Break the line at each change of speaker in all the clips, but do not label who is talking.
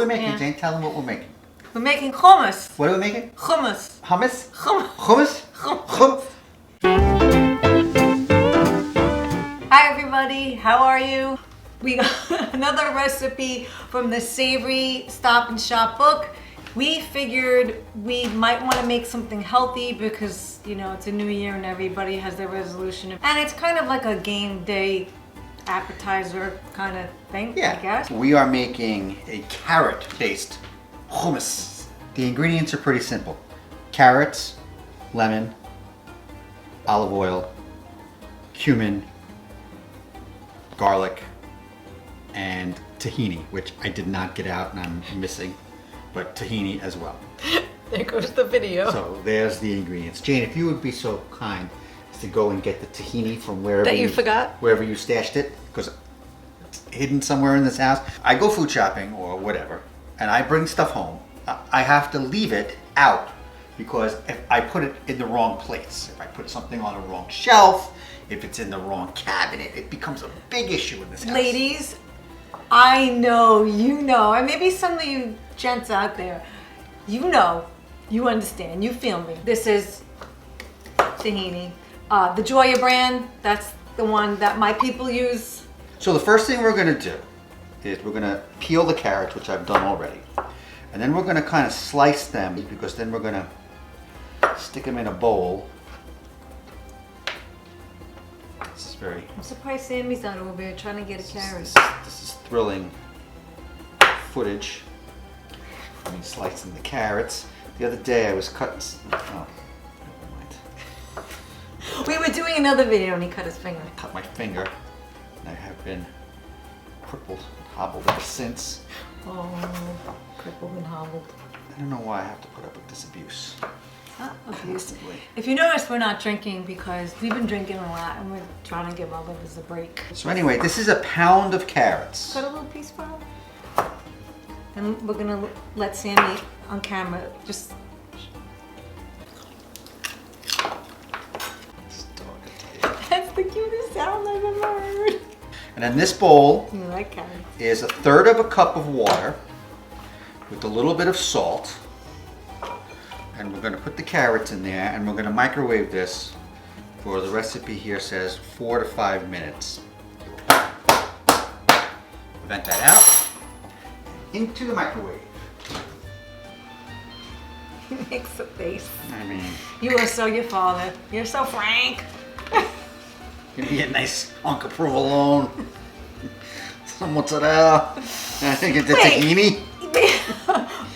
making, Jane? Tell them what we're making.
We're making hummus.
What are we making?
Hummus.
Hummus?
Hummus.
Hummus?
Hi everybody, how are you? We got another recipe from the Savory Stop and Shop book. We figured we might want to make something healthy because, you know, it's a new year and everybody has their resolution. And it's kind of like a game day appetizer kind of thing, I guess.
We are making a carrot-based hummus. The ingredients are pretty simple. Carrots, lemon, olive oil, cumin, garlic, and tahini, which I did not get out and I'm missing, but tahini as well.
There goes the video.
So there's the ingredients. Jane, if you would be so kind as to go and get the tahini from wherever
that you forgot?
Wherever you stashed it, because it's hidden somewhere in this house. I go food shopping or whatever, and I bring stuff home. I have to leave it out because if I put it in the wrong place, if I put something on the wrong shelf, if it's in the wrong cabinet, it becomes a big issue in this house.
Ladies, I know, you know, and maybe some of you gents out there, you know, you understand, you feel me. This is tahini. The Joya brand, that's the one that my people use.
So the first thing we're gonna do is we're gonna peel the carrots, which I've done already. And then we're gonna kind of slice them because then we're gonna stick them in a bowl. This is very...
I'm surprised Sammy's not over here trying to get a carrot.
This is thrilling footage. I mean, slicing the carrots. The other day I was cutting... Oh, never mind.
We were doing another video and he cut his finger.
I cut my finger. And I have been crippled and hobbled ever since.
Oh, crippled and hobbled.
I don't know why I have to put up with this abuse.
Not abuse.
Constantly.
If you notice, we're not drinking because we've been drinking a lot and we're trying to give our livers a break.
So anyway, this is a pound of carrots.
Cut a little piece for him. And we're gonna let Sammy on camera just... That's the cutest sound I've ever heard.
And in this bowl
You like carrots.
is 1/3 of a cup of water with a little bit of salt. And we're going to put the carrots in there and we're going to microwave this for, the recipe here says, 4 to 5 minutes. Vent that out into the microwave.
He makes a face.
I mean,
You are so your father. You're so frank.
give me a nice hunk of provolone, some mozzarella, and I think it's the tahini.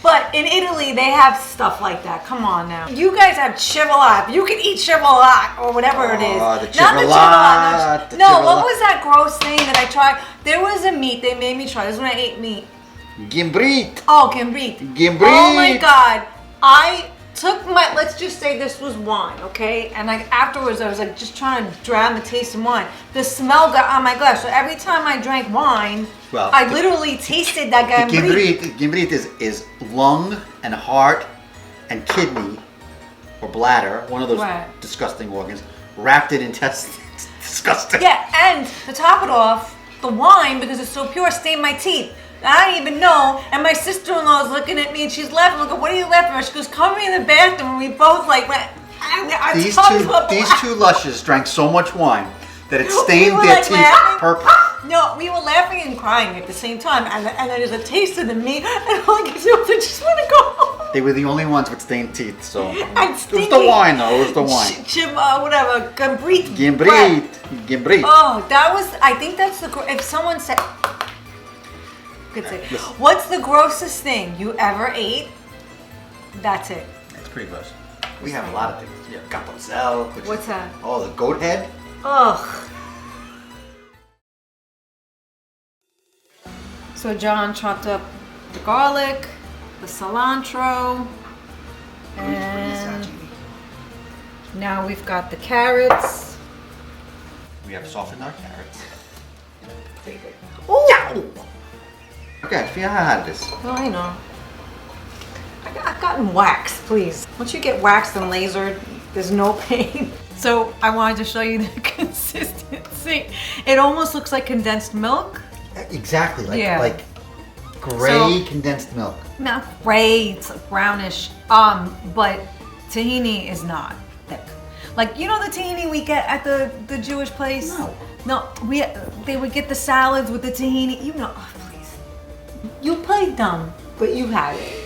But in Italy, they have stuff like that. Come on now. You guys have chivolotte. You can eat chivolotte or whatever it is.
Oh, the
Not the
chivolotte.
chivolotte. No, what was that gross thing that I tried? There was a meat they made me try. This is when I ate meat.
Gimbrit.
Oh, gambrit.
Gimbrit.
Oh my God. I took my, let's just say this was wine, okay? And like afterwards, I was like just trying to drown the taste in wine. The smell got on my glass. So every time I drank wine,
Well,
I literally tasted that gambrit.
Gimbrit is lung and heart and kidney or bladder, one of those disgusting organs, wrapped in intestines. Disgusting.
Yeah, and to top it off, the wine, because it's so pure, stained my teeth. I didn't even know, and my sister-in-law is looking at me and she's laughing. I go, what are you laughing at? She goes, come in the bathroom, and we both like went,
These two lushes drank so much wine that it stained
were
their
like
teeth
laughing.
purple.
No, we were laughing and crying at the same time, and there's a taste of the meat, and all I can do is I just want to go home.
They were the only ones with stained teeth, so
And
it was
stinky.
the wine though. It was the wine.
Whatever, gambrit.
Gimbrit.
Oh, that was, I think that's the, if someone said, could say, what's the grossest thing you ever ate? That's it.
It's pretty gross. We have a lot of things. Yeah, capozel.
What's that?
Oh, the goat head.
Ugh. So John chopped up the garlic, the cilantro, and now we've got the carrots.
We have softened our carrots.
Oh!
Okay, feel how hot it is.
Oh, I know. I've gotten waxed, please. Once you get waxed and lasered, there's no pain. So I wanted to show you the consistency. It almost looks like condensed milk.
Exactly, like Gray condensed milk.
Not gray, it's like brownish. But tahini is not thick. Like, you know the tahini we get at the Jewish place?
No.
No, they would get the salads with the tahini. You know, oh, please. You play dumb, but you had it.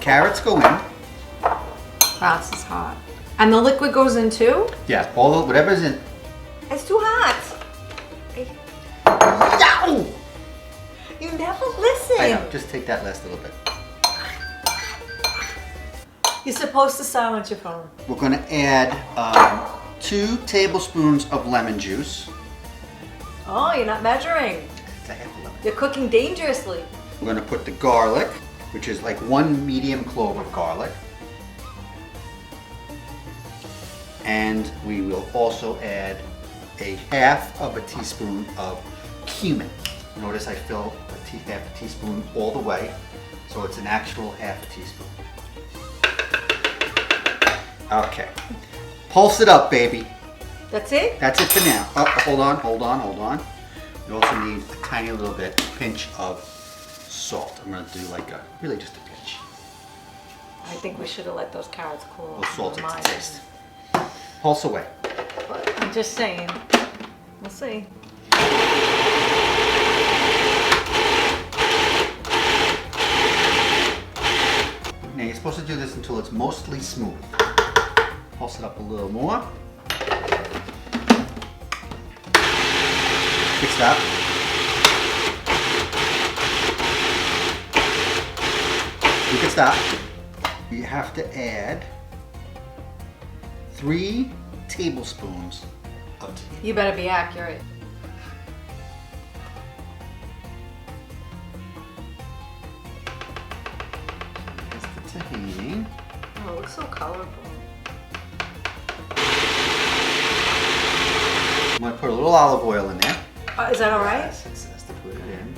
Carrots go in.
Wow, this is hot. And the liquid goes in too?
Yeah, all whatever's in.
It's too hot.
Yow!
You never listen.
I know, just take that last little bit.
You're supposed to silence your phone.
We're going to add 2 tablespoons of lemon juice.
Oh, you're not measuring.
It's a half a lemon.
You're cooking dangerously.
We're going to put the garlic, which is like 1 medium clove of garlic. And we will also add a half of a teaspoon of cumin. Notice I fill half a teaspoon all the way, so it's an actual half a teaspoon. Okay. Pulse it up, baby.
That's it?
That's it for now. Oh, hold on. You also need a tiny little bit, pinch of salt. I'm going to do like really just a pinch.
I think we should have let those carrots cool.
A little salt to
Mine.
taste. Pulse away.
But I'm just saying. We'll see.
Now you're supposed to do this until it's mostly smooth. Pulse it up a little more. Good stop. You can stop. You have to add 3 tablespoons of tea.
You better be accurate.
That's the tahini.
Oh, it looks so colorful.
I'm going to put a little olive oil in there.
Is that all right?
Yes, it says to put it in.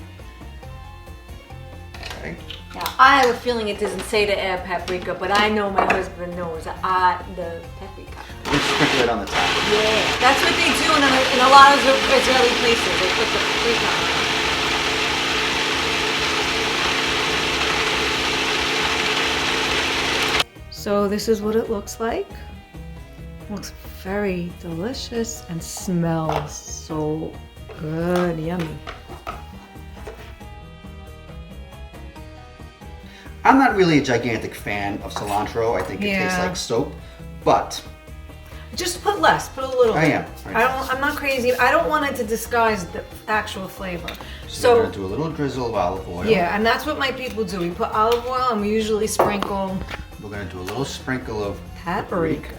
Okay.
Yeah, I have a feeling it doesn't say to add paprika, but I know my husband knows the paprika.
You can sprinkle it on the top.
Yeah, that's what they do in a lot of Israeli places. They put the paprika on it. So this is what it looks like. Looks very delicious and smells so good, yummy.
I'm not really a gigantic fan of cilantro. I think it tastes
Yeah.
like soap, but
Just put less, put a little.
I am.
I'm not crazy. I don't want it to disguise the actual flavor.
we're
So
going to do a little drizzle of olive oil.
yeah, and that's what my people do. We put olive oil and we usually sprinkle
We're going to do a little sprinkle of
paprika.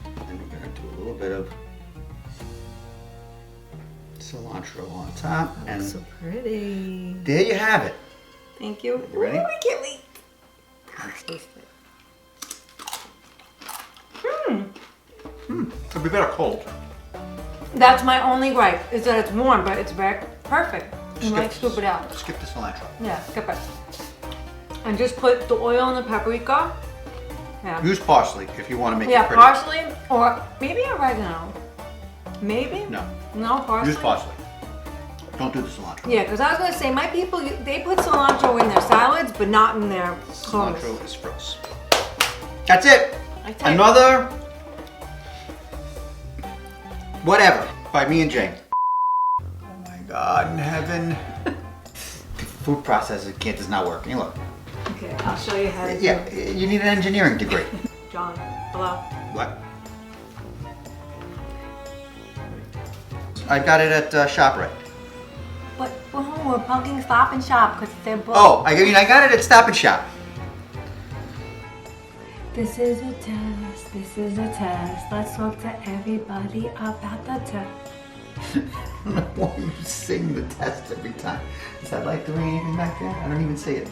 and we're going to do a little bit of cilantro on top. And
So pretty.
there you have it.
Thank you.
You ready?
Ooh, I can't wait. Let's taste it.
Could be better cold.
That's my only gripe, is that it's warm, but it's very perfect. You might
Skip-
scoop it out.
Skip the cilantro.
Yeah, skip it. And just put the oil and the paprika. Yeah.
Use parsley if you want to make
Yeah,
it pretty.
parsley or maybe oregano. Maybe?
No.
No, parsley?
Use parsley. Don't do the cilantro.
Yeah, because I was going to say, my people, they put cilantro in their salads, but not in their hummus.
Cilantro is gross. That's it.
I tell you.
Another whatever by me and Jayne. Oh my God in heaven. Food processor does not work. You look.
Okay, I'll show you how to do
Yeah,
it.
you need an engineering degree.
John, hello?
What? I got it at ShopRite.
But we're pumping Stop and Shop because they're both.
Oh, I got it at Stop and Shop.
This is a test, this is a test. Let's talk to everybody about the test.
I don't know why you sing the test every time. Is that like doing anything back there? I don't even see it.